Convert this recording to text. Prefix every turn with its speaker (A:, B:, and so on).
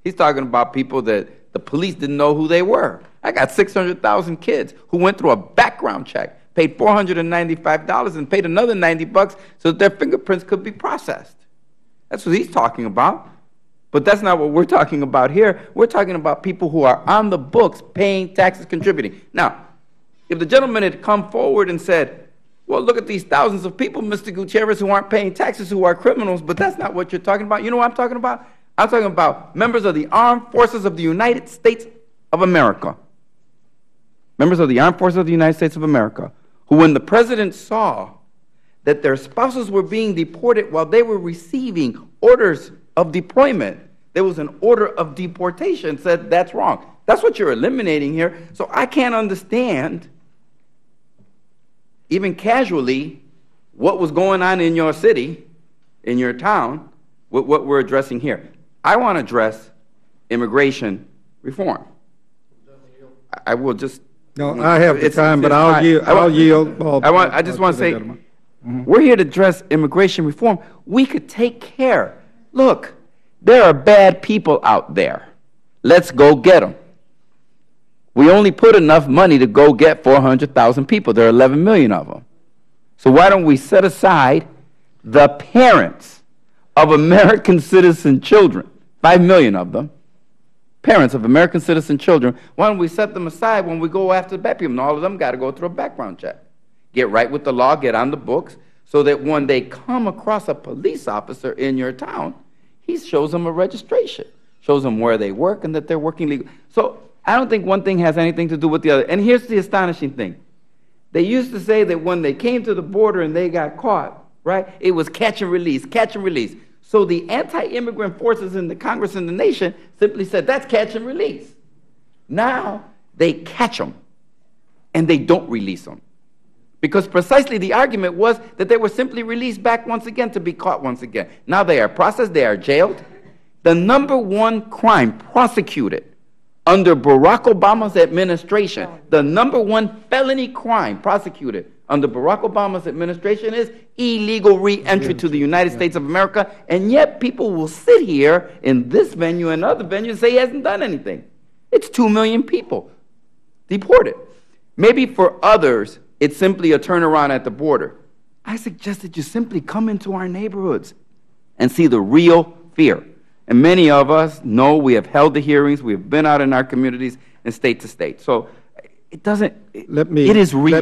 A: He's talking about people that the police didn't know who they were. I got 600,000 kids who went through a background check, paid $495 and paid another $90 so that their fingerprints could be processed. That's what he's talking about. But that's not what we're talking about here. We're talking about people who are on the books paying taxes, contributing. Now, if the gentleman had come forward and said, well, look at these thousands of people, Mr. Gutierrez, who aren't paying taxes, who are criminals, but that's not what you're talking about. You know what I'm talking about? I'm talking about members of the Armed Forces of the United States of America. Members of the Armed Forces of the United States of America, who when the president saw that their spouses were being deported while they were receiving orders of deployment, there was an order of deportation, said that's wrong. That's what you're eliminating here. So I can't understand, even casually, what was going on in your city, in your town, with what we're addressing here. I want to address immigration reform. I will just...
B: No, I have the time, but I'll yield.
A: I just want to say, we're here to address immigration reform. We could take care. Look, there are bad people out there. Let's go get them. We only put enough money to go get 400,000 people. There are 11 million of them. So why don't we set aside the parents of American citizen children, 5 million of them, parents of American citizen children, why don't we set them aside when we go after the bad people? And all of them got to go through a background check. Get right with the law, get on the books, so that when they come across a police officer in your town, he shows them a registration, shows them where they work and that they're working legally. So I don't think one thing has anything to do with the other. And here's the astonishing thing. They used to say that when they came to the border and they got caught, right, it was catch and release, catch and release. So the anti-immigrant forces in the Congress and the nation simply said, that's catch and release. Now they catch them and they don't release them. Because precisely the argument was that they were simply released back once again to be caught once again. Now they are processed, they are jailed. The #1 crime prosecuted under Barack Obama's administration, the #1 felony crime prosecuted under Barack Obama's administration is illegal re-entry to the United States of America, and yet people will sit here in this venue and other venues and say he hasn't done anything. It's 2 million people deported. Maybe for others, it's simply a turnaround at the border. I suggest that you simply come into our neighborhoods and see the real fear. And many of us know, we have held the hearings, we have been out in our communities and state to state. So it doesn't, it is real.